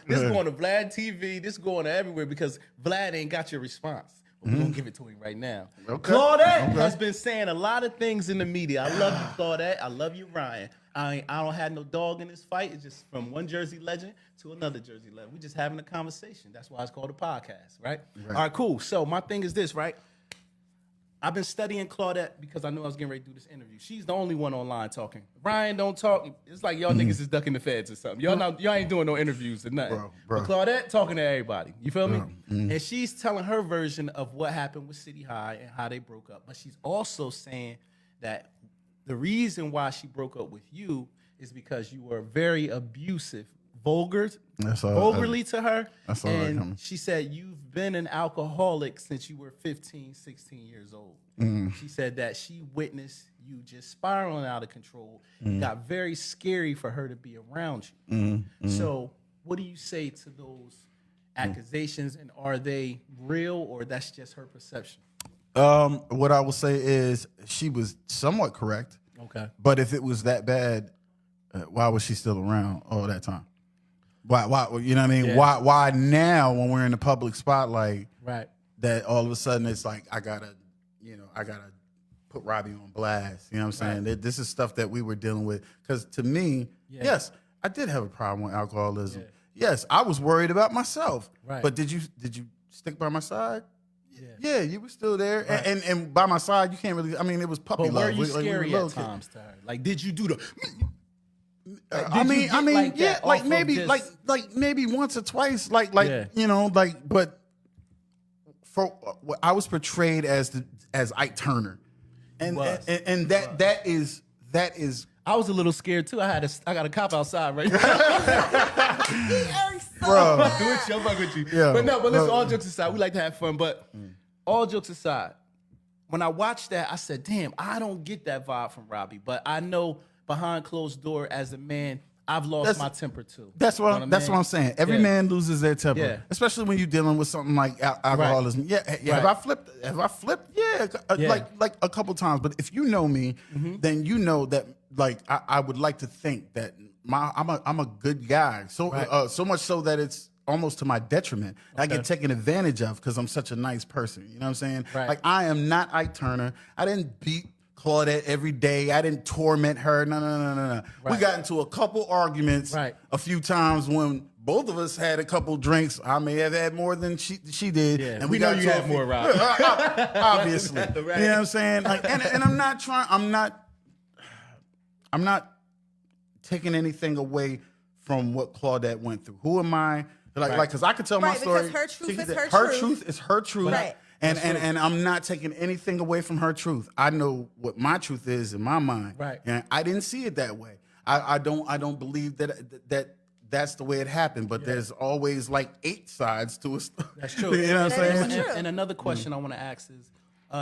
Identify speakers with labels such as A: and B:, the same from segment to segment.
A: This is going to Vlad TV. This is going to everywhere because Vlad ain't got your response. But we're going to give it to him right now.
B: Okay.
A: Claudette has been saying a lot of things in the media. I love you, Claudette. I love you, Ryan. I don't have no dog in this fight. It's just from one Jersey legend to another Jersey legend. We're just having a conversation. That's why it's called a podcast, right? All right, cool. So my thing is this, right? I've been studying Claudette because I knew I was getting ready to do this interview. She's the only one online talking. Ryan don't talk. It's like y'all niggas is ducking the feds or something. Y'all ain't doing no interviews or nothing.
B: Bro.
A: But Claudette talking to everybody. You feel me? And she's telling her version of what happened with City High and how they broke up. But she's also saying that the reason why she broke up with you is because you were very abusive, vulgarly to her.
B: That's all
A: and she said you've been an alcoholic since you were 15, 16 years old. She said that she witnessed you just spiraling out of control. It got very scary for her to be around you. So what do you say to those accusations, and are they real or that's just her perception?
B: What I will say is she was somewhat correct.
A: Okay.
B: But if it was that bad, why was she still around all that time? Why? You know what I mean?
A: Yeah.
B: Why now when we're in the public spotlight?
A: Right.
B: That all of a sudden it's like I gotta put Robbie on blast. You know what I'm saying? This is stuff that we were dealing with. Because to me, yes, I did have a problem with alcoholism. Yeah. Yes, I was worried about myself. Right. But did you stick by my side? Yeah, you were still there, and by my side, you can't really. I mean, it was puppy love.
A: But were you scary at times to her? Like, did you do the?
B: Maybe once or twice, but I was portrayed as Ike Turner, and that is.
A: I was a little scared too. I got a cop outside right now.
B: Bro,
A: I'm fucking with you. Yeah, but listen, all jokes aside, we like to have fun. But all jokes aside, when I watched that, I said, "Damn, I don't get that vibe from Robbie." But I know behind closed door, as a man, I've lost my temper too.
B: That's what I'm saying. Every man loses their temper, especially when you're dealing with something like alcoholism. Right. Yeah. Have I flipped? Yeah, like a couple times. But if you know me, then you know that like I would like to think that I'm a good guy. So so much so that it's almost to my detriment. Okay. I get taken advantage of because I'm such a nice person. You know what I'm saying? Right. Like I am not Ike Turner. I didn't beat Claudette every day. I didn't torment her. No. Right. We got into a couple arguments a few times when both of us had a couple drinks. I may have had more than she did. Yeah.
A: And we know you had more, Rob.
B: Obviously. You know what I'm saying? Like, and I'm not taking anything away from what Claudette went through. Who am I? Because I could tell my story.
C: Because her truth is her truth.
B: Truth is her truth. Right. And I'm not taking anything away from her truth. I know what my truth is in my mind.
A: Right.
B: And I didn't see it that way. I don't believe that's the way it happened. But there's always like 8 sides to a story.
A: That's true.
B: You know what I'm saying?
A: And another question I want to ask is,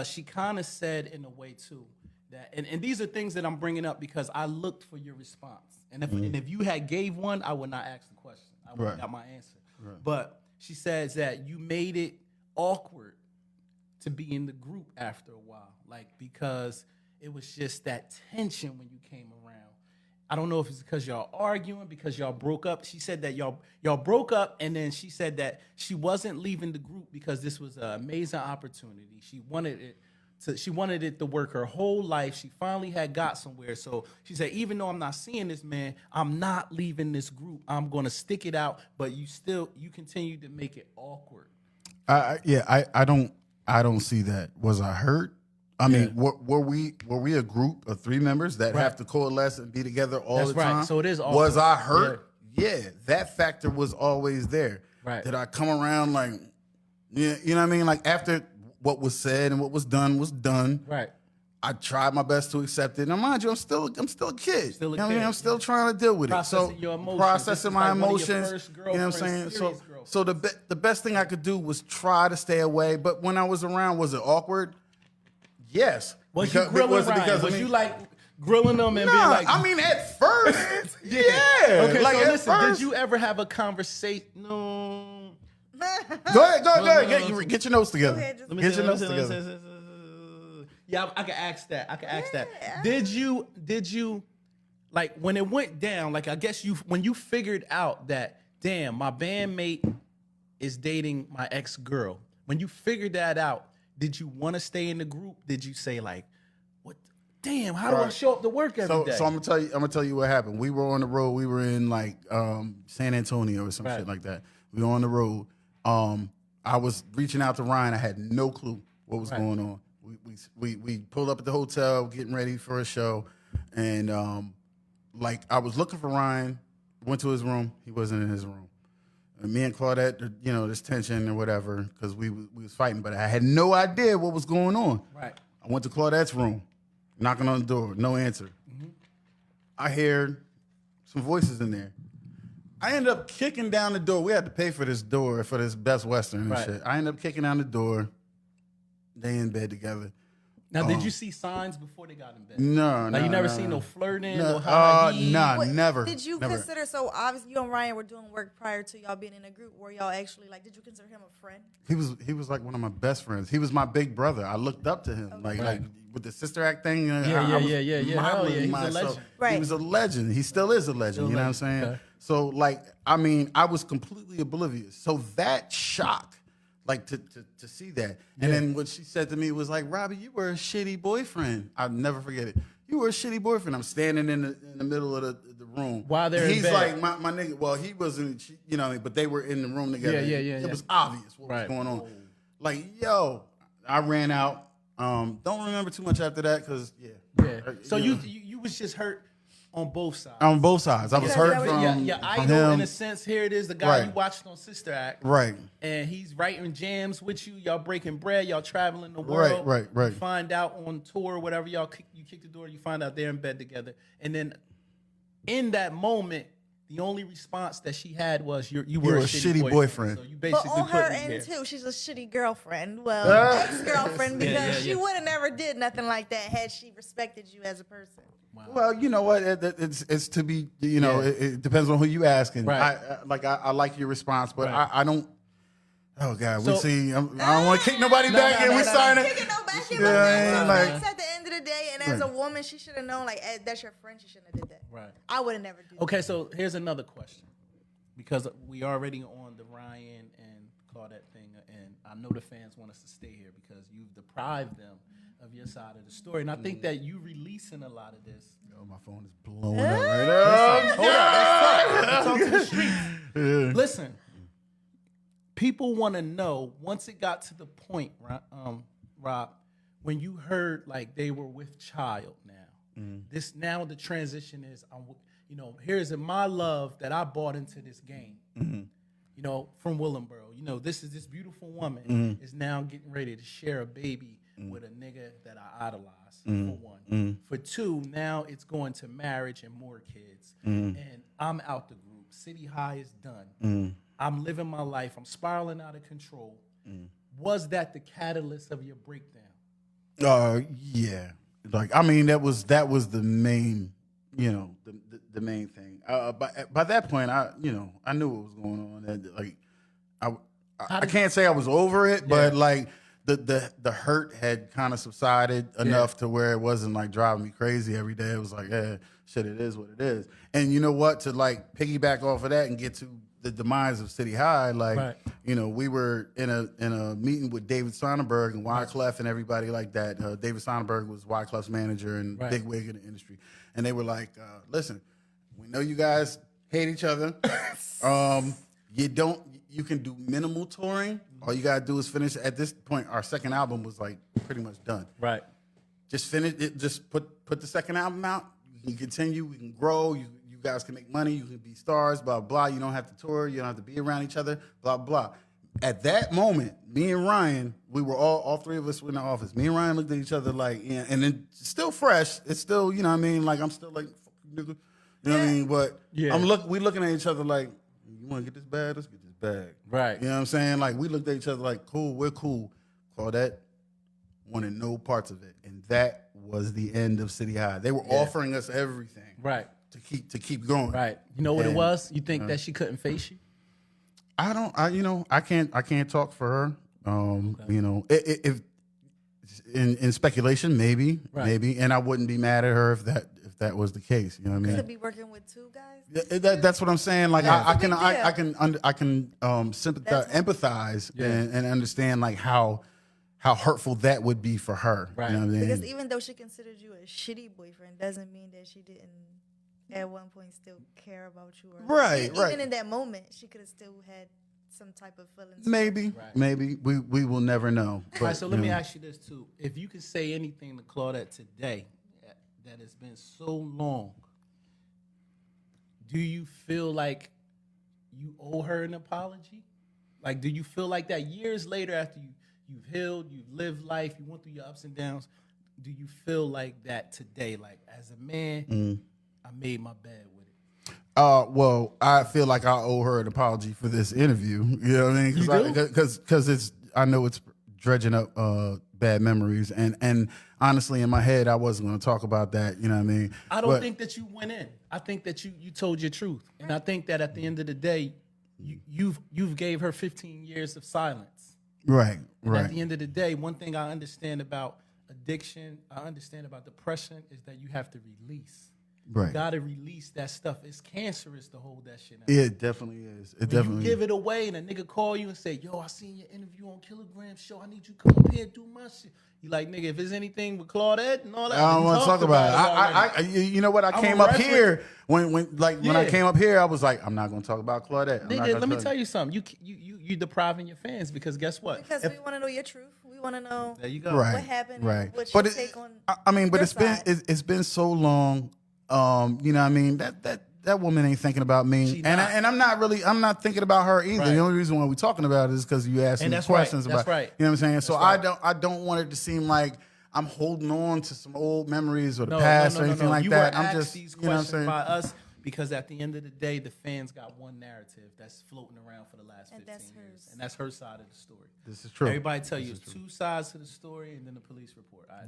A: she kind of said in a way too that, and these are things that I'm bringing up because I looked for your response. And if you had gave one, I would not ask the question. I would have got my answer. Right. But she says that you made it awkward to be in the group after a while, like because it was just that tension when you came around. I don't know if it's because y'all arguing, because y'all broke up. She said that y'all broke up, and then she said that she wasn't leaving the group because this was an amazing opportunity. She wanted it to work her whole life. She finally had got somewhere. So she said, even though I'm not seeing this man, I'm not leaving this group. I'm going to stick it out, but you continue to make it awkward.
B: I don't see that. Was I hurt? I mean, were we a group of 3 members that have to coalesce and be together all the time?
A: Right. So it is awkward.
B: Was I hurt? Yeah, that factor was always there.
A: Right.
B: Did I come around like, you know what I mean? Like after what was said and what was done.
A: Right.
B: I tried my best to accept it. Now, mind you, I'm still a kid.
A: Still a
B: kid.
A: You know what I mean?
B: I'm still trying to deal with
A: Processing
B: it.
A: Your emotions.
B: Processing my emotions.
A: You
B: know what I'm saying? So the best thing I could do was try to stay away. But when I was around, was it awkward? Yes.
A: Was you grilling Ryan? Was you like grilling them and being like?
B: I mean, at first, yeah.
A: Okay,
B: like,
A: so listen,
B: first,
A: did you ever have a conversation? No.
B: Go ahead. Get your notes together. Get your notes together.
A: Yeah, I can ask that. Did you like when it went down? Like I guess when you figured out that damn, my bandmate is dating my ex-girl. When you figured that out, did you want to stay in the group? Did you say like, what? Damn, how do I show up to work every day?
B: So I'm gonna tell you what happened. We were on the road. We were in like San Antonio or some shit like that. We were on the road. I was reaching out to Ryan. I had no clue what was going on. We pulled up at the hotel, getting ready for a show, and like I was looking for Ryan. Went to his room. He wasn't in his room. And me and Claudette, you know, this tension or whatever, because we was fighting, but I had no idea what was going on.
A: Right.
B: I went to Claudette's room, knocking on the door, no answer. Mm-hmm. I heard some voices in there. I ended up kicking down the door. We had to pay for this door, for this Best Western and shit. I ended up kicking down the door. They in bed together.
A: Now, did you see signs before they got in bed?
B: No,
A: like you never seen no flirting, no high heat?
B: Nah, never.
C: Did you consider, so obviously you and Ryan were doing work prior to y'all being in a group, where y'all actually, like, did you consider him a friend?
B: He was like one of my best friends. He was my big brother. I looked up to him. Okay. Like with the Sister Act thing.
A: Yeah. Hell yeah. He's a legend.
B: Right. He was a legend. He still is a legend. You know what I'm saying? Okay. So, like, I mean, I was completely oblivious. So that shock, like to see that. And then what she said to me was like, Robbie, you were a shitty boyfriend. I'll never forget it. You were a shitty boyfriend. I'm standing in the middle of the room.
A: While they're
B: He's
A: in bed.
B: like, my nigga, well, he wasn't, you know, but they were in the room together.
A: Yeah.
B: It was obvious what was going on. Like, yo, I ran out. Don't remember too much after that because,
A: So you was just hurt on both sides.
B: On both sides. I was hurt from
A: your idol,
B: him.
A: in a sense, here it is, the guy you watched on Sister Act.
B: Right.
A: And he's writing jams with you. Y'all breaking bread. Y'all traveling the world.
B: Right.
A: You find out on tour, whatever, you kick the door, you find out they're in bed together. And then in that moment, the only response that she had was you were a shitty boyfriend. So you basically
C: but on her end too, she's a shitty girlfriend. Well, ex-girlfriend, because she would have never did nothing like that had she respected you as a person.
B: Wow. Well, you know what? It's to be, you know, it depends on who you asking.
A: Right.
B: I like your response, but I don't. Oh God, we see. I don't want to kick nobody back in. We signing.
C: Kicking no back in, but at the end of the day, and as a woman, she should have known. Like, that's your friend. She shouldn't have did that.
A: Right.
C: I would have never did.
A: Okay, so here's another question, because we already on the Ryan and Claudette thing, and I know the fans want us to stay here because you've deprived them of your side of the story, and I think that you releasing a lot of this.
B: Yo, my phone is blowing up right now.
A: Hold on, let's talk to the streets. Listen, people want to know, once it got to the point, Rob, when you heard like they were with child now, this now the transition is, you know, here's my love that I bought into this game, you know, from Willenboro. You know, this beautiful woman is now getting ready to share a baby with a nigga that I idolize, for one. For two, now it's going to marriage and more kids. And I'm out the group. City High is done. I'm living my life. I'm spiraling out of control. Was that the catalyst of your breakdown?
B: Yeah. Like, I mean, that was the main, you know, the main thing. By that point, I knew what was going on. And, like, I can't say I was over it, but like the hurt had kind of subsided enough to where it wasn't like driving me crazy every day. It was like, shit, it is what it is. And you know what? To like piggyback off of that and get to the demise of City High, like, you know, we were in a meeting with David Sonnenberg and WYCLEF and everybody like that. David Sonnenberg was WYCLEF's manager and big wig in the industry. And they were like, listen, we know you guys hate each other. You can do minimal touring. All you gotta do is finish. At this point, our second album was like pretty much done.
A: Right.
B: Just finish it. Just put the second album out. You can continue. We can grow. You guys can make money. You can be stars. Blah blah. You don't have to tour. You don't have to be around each other. Blah blah. At that moment, me and Ryan, we were all three of us were in the office. Me and Ryan looked at each other like, and it's still fresh. It's still, you know what I mean? Like, I'm still like, fuck you, nigga. You know what I mean? But we looking at each other like, you want to get this bag? Let's get this bag.
A: Right.
B: You know what I'm saying? Like, we looked at each other like, cool, we're cool. Claudette wanted no parts of it. And that was the end of City High. They were offering us everything.
A: Right.
B: To keep going.
A: Right. You know what it was? You think that she couldn't face you?
B: I can't talk for her. You know, if in speculation, maybe, and I wouldn't be mad at her if that was the case. You know what I mean?
C: Could be working with two guys.
B: That's what I'm saying. Like I can sympathize, empathize,
C: yeah.
B: and understand like how hurtful that would be for her.
A: Right.
B: You know what I mean?
C: Because even though she considered you a shitty boyfriend, doesn't mean that she didn't at one point still care about you. Or
B: Right.
C: Even in that moment, she could have still had some type of feelings.
B: Maybe. We will never know. But,
A: all right, so let me ask you this too: if you could say anything to Claudette today that has been so long, do you feel like you owe her an apology? Like, do you feel like that years later after you've healed, you've lived life, you went through your ups and downs, do you feel like that today? Like, as a man, I made my bed with it.
B: Well, I feel like I owe her an apology for this interview. You know what I mean? Because I know it's dredging up bad memories, and honestly, in my head, I wasn't going to talk about that. You know what I mean?
A: I don't think that you went in. I think that you told your truth, and I think that at the end of the day, you've gave her 15 years of silence.
B: Right.
A: At the end of the day, one thing I understand about addiction, I understand about depression, is that you have to release.
B: Right.
A: You gotta release that stuff. It's cancerous to hold that shit out.
B: It definitely is.
A: You give it away and a nigga call you and say, yo, I seen your interview on Kilogram Show. I need you to come up here and do my shit. You like, nigga, if there's anything with Claudette and all that,
B: I don't want to talk about it. You know what? I came up here when I came up here, I was like, I'm not going to talk about Claudette.
A: Nigga, let me tell you something. You depriving your fans because guess what?
C: Because we want to know your truth. We want to know
A: there you go.
C: what happened.
B: Right.
C: What's your take on?
B: I mean, but it's been so long. You know what I mean? That woman ain't thinking about me, and I'm not thinking about her either. Right. The only reason why we're talking about it is because you asked me questions about. You know what I'm saying? So I don't want it to seem like I'm holding on to some old memories or the past or anything like that. I'm just
A: these questions by us because at the end of the day, the fans got one narrative that's floating around for the last 15 years, and that's her side of the story.
B: This is true.
A: Everybody tell you it's two sides to the story, and then the police report.
C: I'm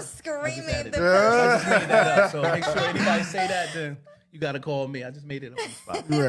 C: screaming.
A: I just made that up. So make sure anybody say that, then you got to call me. I just made it on the spot.
B: Right.